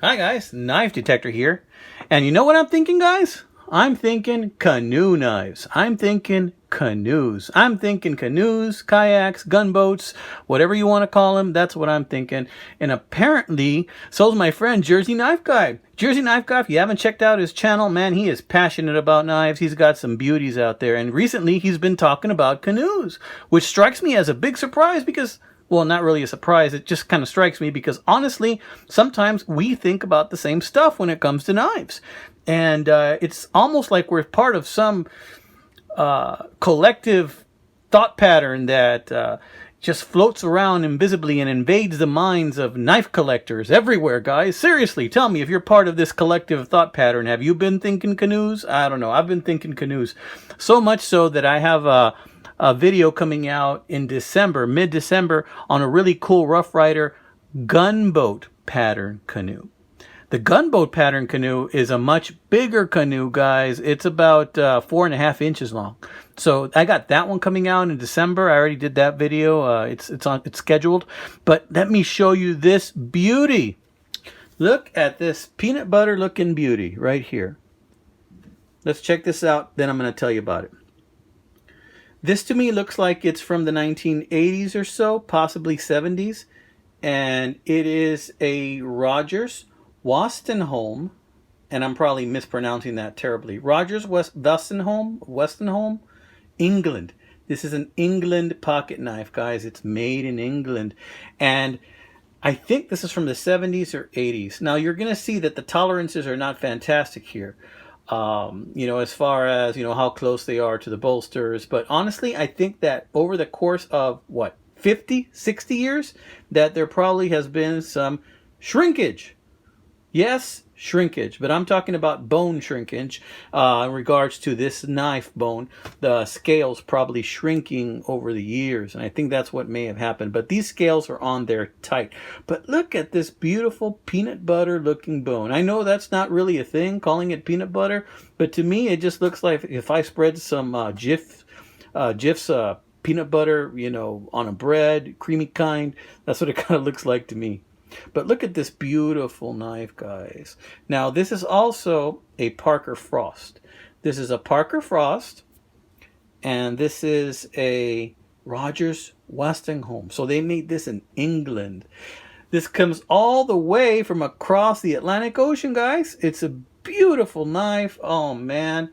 Hi guys, Knife Detector here. And you know what I'm thinking, guys? I'm thinking canoe knives. I'm thinking canoes. I'm thinking canoes, kayaks, gunboats, whatever you want to call them. That's what I'm thinking. And apparently, so's my friend Jersey Knife Guy. Jersey Knife Guy, if you haven't checked out his channel, man, he is passionate about knives. He's got some beauties out there. And recently, he's been talking about canoes, which strikes me as a big surprise because, well, not really a surprise. It just kind of strikes me because, honestly, sometimes we think about the same stuff when it comes to knives. And it's almost like we're part of some collective thought pattern that just floats around invisibly and invades the minds of knife collectors everywhere, guys. Seriously, tell me if you're part of this collective thought pattern. Have you been thinking canoes? I don't know. I've been thinking canoes. So much so that I have a video coming out in December, mid-December, on a really cool Rough Rider gunboat pattern canoe. The gunboat pattern canoe is a much bigger canoe, guys. It's about 4.5 inches long. So I got that one coming out in December. I already did that video. It's scheduled. But let me show you this beauty. Look at this peanut butter looking beauty right here. Let's check this out. Then I'm going to tell you about it. This to me looks like it's from the 1980s or so, possibly 70s. And it is a Rodgers Wostenholm, and I'm probably mispronouncing that terribly. Rodgers Wostenholm, England. This is an England pocket knife, guys. It's made in England. And I think this is from the 70s or 80s. Now, you're going to see that the tolerances are not fantastic here. As far as, how close they are to the bolsters. But honestly, I think that over the course of, 50, 60 years, that there probably has been some shrinkage. Yes, shrinkage. But I'm talking about bone shrinkage in regards to this knife bone. The scales probably shrinking over the years. And I think that's what may have happened. But these scales are on there tight. But look at this beautiful peanut butter looking bone. I know that's not really a thing, calling it peanut butter. But to me, it just looks like if I spread some Jif's peanut butter, on a bread, creamy kind. That's what it kind of looks like to me. But look at this beautiful knife, guys. Now, this is also a Parker Frost. This is a Parker Frost, and this is a Rodgers Wostenholm. So they made this in England. This comes all the way from across the Atlantic Ocean, guys. It's a beautiful knife. Oh, man.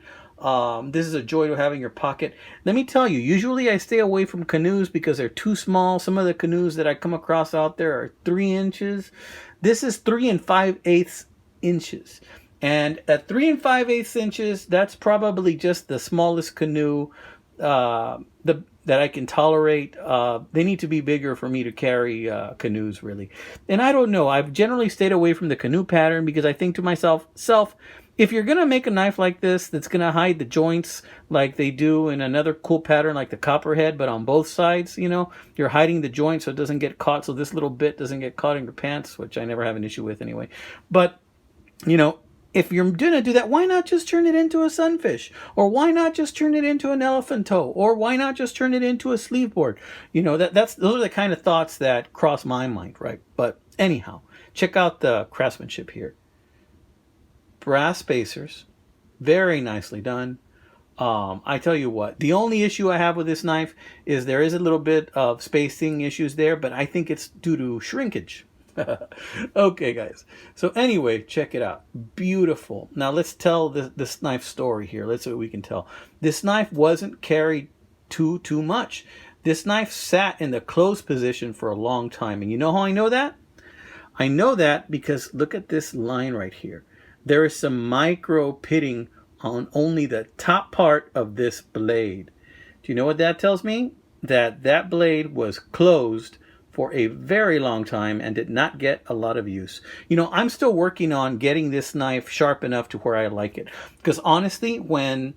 This is a joy to have in your pocket. Let me tell you, usually I stay away from canoes because they're too small. Some of the canoes that I come across out there are 3 inches. This is 3 5/8 inches. And at 3 5/8 inches, that's probably just the smallest canoe that I can tolerate. They need to be bigger for me to carry canoes, really. And I don't know. I've generally stayed away from the canoe pattern because I think to myself, if you're going to make a knife like this that's going to hide the joints like they do in another cool pattern like the copperhead, but on both sides, you're hiding the joint so it doesn't get caught, so this little bit doesn't get caught in your pants, which I never have an issue with anyway. But, if you're going to do that, why not just turn it into a sunfish? Or why not just turn it into an elephant toe? Or why not just turn it into a sleeve board? Those are the kind of thoughts that cross my mind, right? But anyhow, check out the craftsmanship here. Brass spacers, very nicely done. I tell you what, the only issue I have with this knife is there is a little bit of spacing issues there, but I think it's due to shrinkage. Okay, guys. So anyway, check it out. Beautiful. Now let's tell this knife story here. Let's see what we can tell. This knife wasn't carried too much. This knife sat in the closed position for a long time. And you know how I know that? I know that because look at this line right here. There is some micro pitting on only the top part of this blade. Do you know what that tells me? That blade was closed for a very long time and did not get a lot of use. I'm still working on getting this knife sharp enough to where I like it. Because honestly, when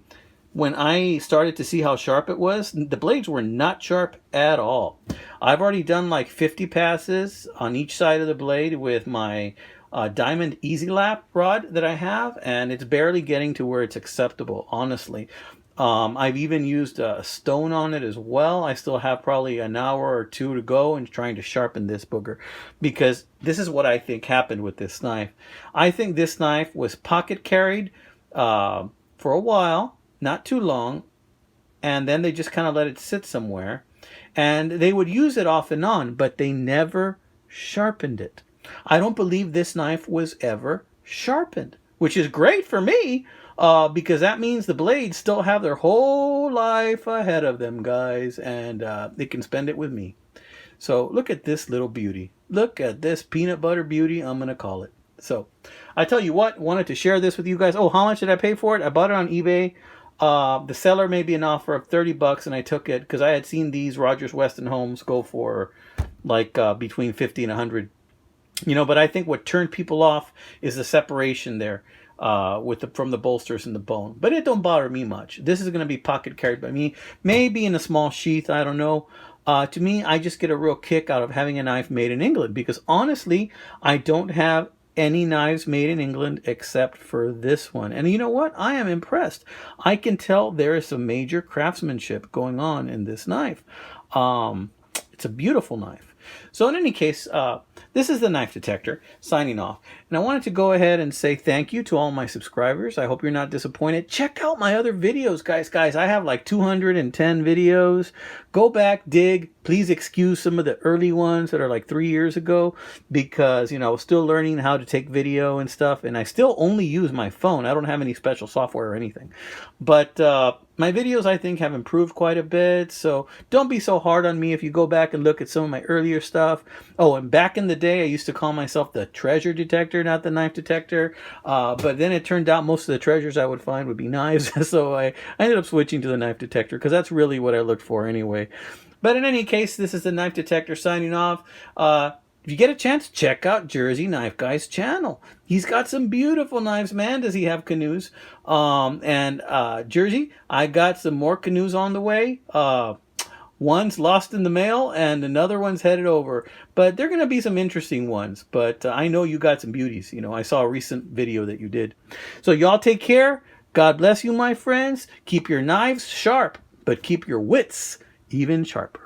when I started to see how sharp it was, the blades were not sharp at all. I've already done like 50 passes on each side of the blade with my diamond easy lap rod that I have, and it's barely getting to where it's acceptable, honestly. I've even used a stone on it as well. I still have probably an hour or two to go in trying to sharpen this booger, because this is what I think happened with this knife. I think this knife was pocket carried for a while, not too long, and then they just kind of let it sit somewhere. And they would use it off and on, but they never sharpened it. I don't believe this knife was ever sharpened, which is great for me, because that means the blades still have their whole life ahead of them, guys, and they can spend it with me. So look at this little beauty. Look at this peanut butter beauty, I'm going to call it. So I tell you what, wanted to share this with you guys. Oh, how much did I pay for it? I bought it on eBay. The seller made me an offer of $30, and I took it because I had seen these Rodgers Wostenholms go for like between 50 and 100. You know, but I think what turned people off is the separation there from the bolsters and the bone. But it don't bother me much. This is going to be pocket carried by me, maybe in a small sheath. I don't know. To me, I just get a real kick out of having a knife made in England, because honestly, I don't have any knives made in England except for this one. And you know what? I am impressed. I can tell there is some major craftsmanship going on in this knife. It's a beautiful knife. So in any case, this is the Knife Detector signing off. And I wanted to go ahead and say thank you to all my subscribers. I hope you're not disappointed. Check out my other videos, guys. Guys, I have like 210 videos. Go back, dig. Please excuse some of the early ones that are like 3 years ago, because, you know, I was still learning how to take video and stuff. And I still only use my phone. I don't have any special software or anything. But my videos, I think, have improved quite a bit. So don't be so hard on me if you go back and look at some of my earlier stuff. Oh, and back in the day, I used to call myself the treasure detector, not the knife detector. But then it turned out most of the treasures I would find would be knives. So I ended up switching to the knife detector, because that's really what I looked for anyway. But in any case, this is the Knife Detector signing off. If you get a chance, check out Jersey Knife Guy's channel. He's got some beautiful knives, man. Does he have canoes? Jersey, I got some more canoes on the way. One's lost in the mail, and another one's headed over. But they're going to be some interesting ones. But I know you got some beauties. You know, I saw a recent video that you did. So y'all take care. God bless you, my friends. Keep your knives sharp, but keep your wits even sharper.